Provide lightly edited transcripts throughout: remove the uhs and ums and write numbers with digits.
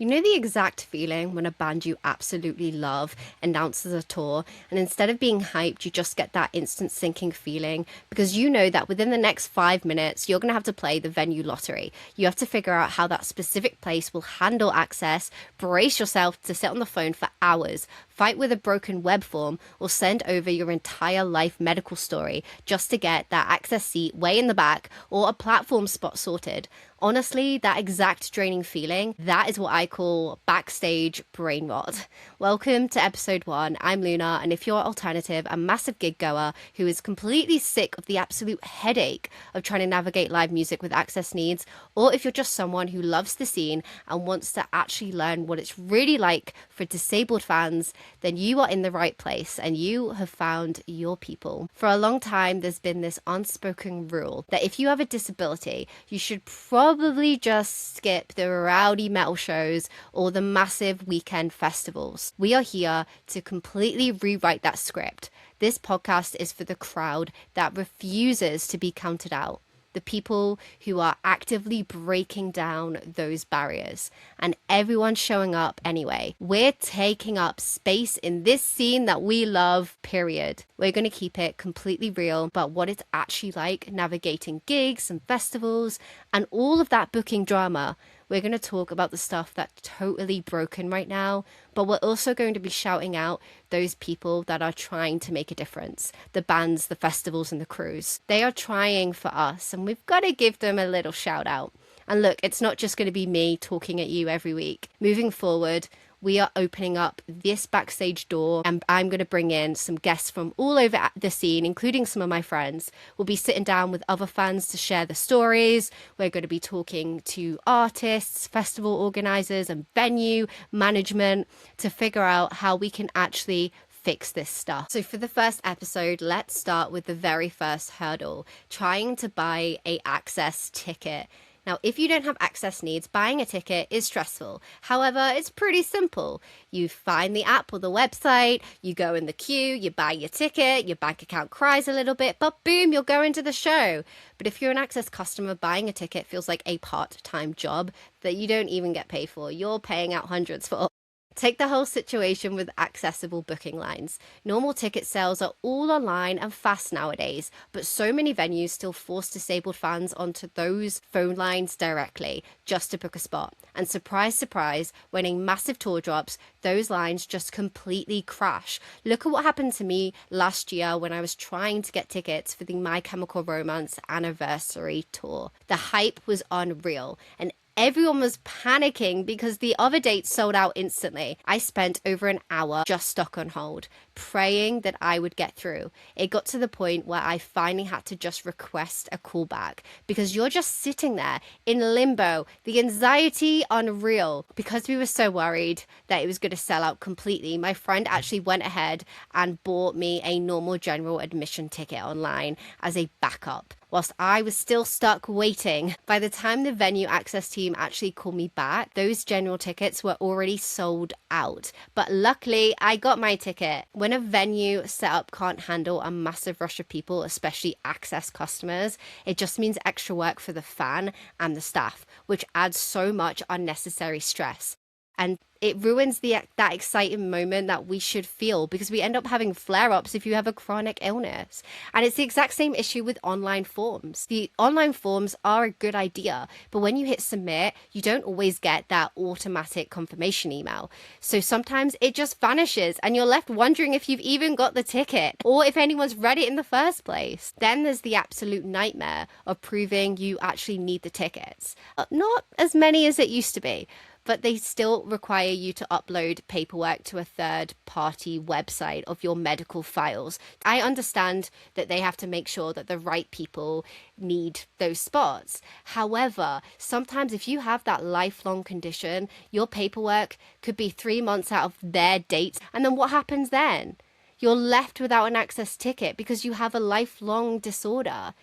You know the exact feeling when a band you absolutely love announces a tour, and instead of being hyped, you just get that instant sinking feeling because you know that within the next 5 minutes, you're going to have to play the venue lottery. You have to figure out how that specific place will handle access, brace yourself to sit on the phone for hours, fight with a broken web form, or send over your entire life medical story just to get that access seat way in the back or a platform spot sorted. Honestly, that exact draining feeling, that is what I call backstage brain rot. Welcome to episode 1. I'm Luna, and if you're alternative, a massive gig goer who is completely sick of the absolute headache of trying to navigate live music with access needs, or if you're just someone who loves the scene and wants to actually learn what it's really like for disabled fans, then you are in the right place and you have found your people. For a long time, there's been this unspoken rule that if you have a disability, you should probably just skip the rowdy metal shows or the massive weekend festivals. We are here to completely rewrite that script. This podcast is for the crowd that refuses to be counted out. The people who are actively breaking down those barriers, and everyone's showing up anyway. We're taking up space in this scene that we love, period. We're going to keep it completely real about what it's actually like navigating gigs and festivals and all of that booking drama. We're going to talk about the stuff that's totally broken right now, but we're also going to be shouting out those people that are trying to make a difference. The bands, the festivals, and the crews. They are trying for us, and we've got to give them a little shout out. And look, it's not just going to be me talking at you every week. Moving forward, we are opening up this backstage door, and I'm going to bring in some guests from all over the scene, including some of my friends. We'll be sitting down with other fans to share the stories. We're going to be talking to artists, festival organizers, and venue management to figure out how we can actually fix this stuff. So for the first episode, let's start with the very first hurdle, trying to buy a access ticket. Now, if you don't have access needs, buying a ticket is stressful. However, it's pretty simple. You find the app or the website, you go in the queue, you buy your ticket, your bank account cries a little bit, but boom, you'll go into the show. But if you're an access customer, buying a ticket feels like a part-time job that you don't even get paid for. You're paying out hundreds for. Take the whole situation with accessible booking lines. Normal ticket sales are all online and fast nowadays, but so many venues still force disabled fans onto those phone lines directly just to book a spot. And surprise, surprise, when a massive tour drops, those lines just completely crash. Look at what happened to me last year when I was trying to get tickets for the My Chemical Romance anniversary tour. The hype was unreal, and everyone was panicking because the other dates sold out instantly. I spent over an hour just stuck on hold, praying that I would get through. It got to the point where I finally had to just request a callback because you're just sitting there in limbo. The anxiety unreal. Because we were so worried that it was going to sell out completely, my friend actually went ahead and bought me a normal general admission ticket online as a backup, whilst I was still stuck waiting. By the time the venue access team actually called me back, those general tickets were already sold out. But luckily, I got my ticket. When a venue setup can't handle a massive rush of people, especially access customers, it just means extra work for the fan and the staff, which adds so much unnecessary stress. And it ruins that exciting moment that we should feel because we end up having flare-ups if you have a chronic illness. And it's the exact same issue with online forms. The online forms are a good idea, but when you hit submit, you don't always get that automatic confirmation email. So sometimes it just vanishes and you're left wondering if you've even got the ticket or if anyone's read it in the first place. Then there's the absolute nightmare of proving you actually need the tickets. Not as many as it used to be, but they still require you to upload paperwork to a third-party website of your medical files. I understand that they have to make sure that the right people need those spots. However, sometimes if you have that lifelong condition, your paperwork could be 3 months out of their dates. And then what happens then? You're left without an access ticket because you have a lifelong disorder.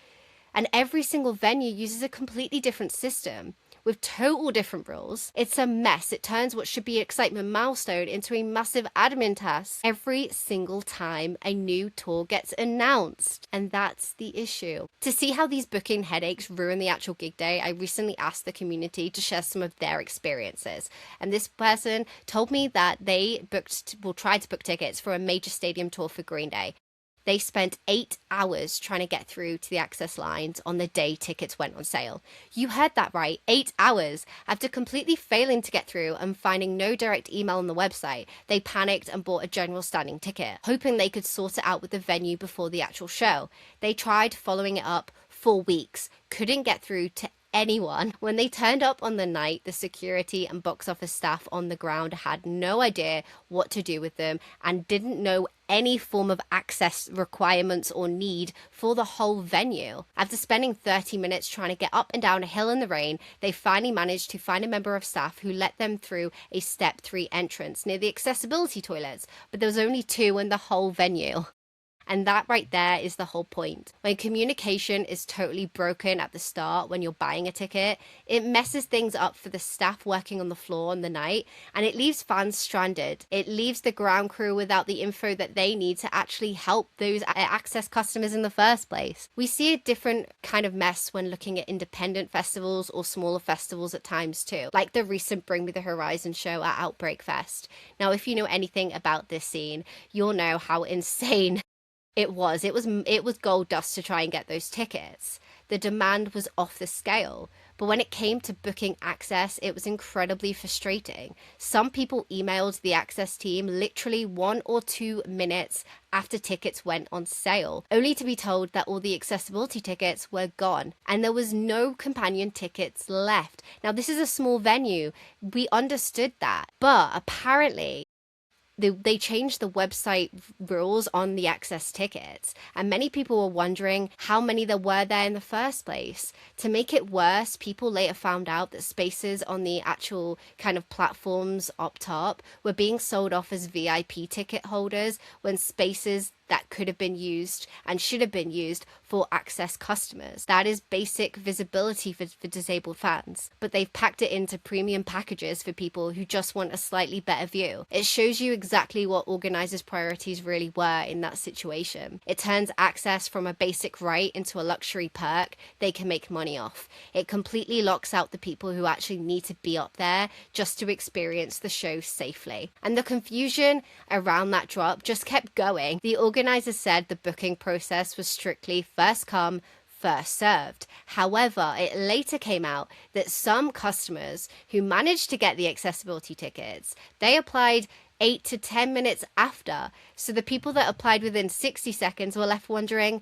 And every single venue uses a completely different system. with total different rules. It's a mess. It turns what should be an excitement milestone into a massive admin task every single time a new tour gets announced. And that's the issue. To see how these booking headaches ruin the actual gig day, I recently asked the community to share some of their experiences. And this person told me that they tried to book tickets for a major stadium tour for Green Day. They spent 8 hours trying to get through to the access lines on the day tickets went on sale. You heard that right, 8 hours. After completely failing to get through and finding no direct email on the website, they panicked and bought a general standing ticket, hoping they could sort it out with the venue before the actual show. They tried following it up for weeks, couldn't get through to anyone. When they turned up on the night, the security and box office staff on the ground had no idea what to do with them and didn't know any form of access requirements or need for the whole venue. After spending 30 minutes trying to get up and down a hill in the rain, they finally managed to find a member of staff who let them through a step 3 entrance near the accessibility toilets, but there was only 2 in the whole venue. And that right there is the whole point. When communication is totally broken at the start when you're buying a ticket, it messes things up for the staff working on the floor on the night, and it leaves fans stranded. It leaves the ground crew without the info that they need to actually help those access customers in the first place. We see a different kind of mess when looking at independent festivals or smaller festivals at times too, like the recent Bring Me the Horizon show at Outbreak Fest. Now, if you know anything about this scene, you'll know how insane it was gold dust to try and get those tickets. The demand was off the scale. But when it came to booking access, it was incredibly frustrating. Some people emailed the access team literally 1 or 2 minutes after tickets went on sale, only to be told that all the accessibility tickets were gone and there was no companion tickets left. Now, this is a small venue. We understood that. But apparently, they changed the website rules on the access tickets, and many people were wondering how many there were there in the first place. To make it worse, people later found out that spaces on the actual kind of platforms up top were being sold off as VIP ticket holders when spaces that could have been used and should have been used for access customers. That is basic visibility for disabled fans, but they've packed it into premium packages for people who just want a slightly better view. It shows you exactly what organizers' priorities really were in that situation. It turns access from a basic right into a luxury perk they can make money off. It completely locks out the people who actually need to be up there just to experience the show safely. And the confusion around that drop just kept going. The organizers said the booking process was strictly first come, first served. However, it later came out that some customers who managed to get the accessibility tickets, they applied 8 to 10 minutes after. So the people that applied within 60 seconds were left wondering,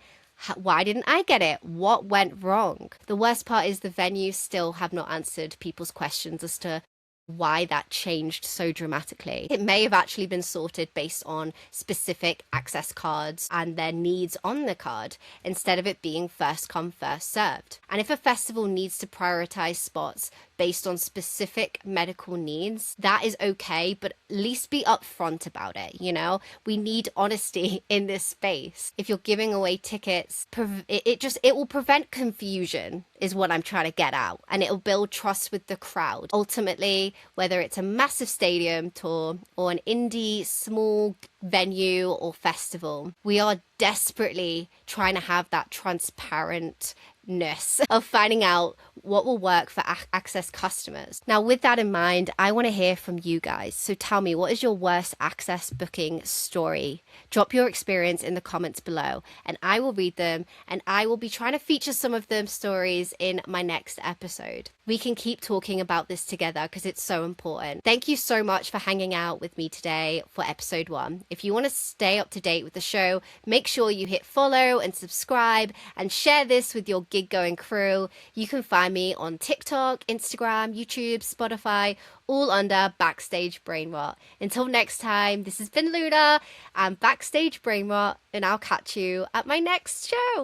why didn't I get it? What went wrong? The worst part is the venues still have not answered people's questions as to why that changed so dramatically. It may have actually been sorted based on specific access cards and their needs on the card, instead of it being first come, first served. And if a festival needs to prioritize spots based on specific medical needs, that is okay, but at least be upfront about it, you know? We need honesty in this space. If you're giving away tickets, it will prevent confusion, is what I'm trying to get out, and it'll build trust with the crowd. Ultimately, whether it's a massive stadium tour or an indie small venue or festival, we are desperately trying to have that transparentness of finding out what will work for access customers. Now, with that in mind, I want to hear from you guys. So tell me, what is your worst access booking story? Drop your experience in the comments below and I will read them, and I will be trying to feature some of them stories in my next episode. We can keep talking about this together because it's so important. Thank you so much for hanging out with me today for episode 1. If you want to stay up to date with the show, make sure you hit follow and subscribe and share this with your gig going crew. You can find me on TikTok, Instagram, YouTube, Spotify, all under Backstage Brainrot. Until next time, this has been Luna and Backstage Brainrot, and I'll catch you at my next show.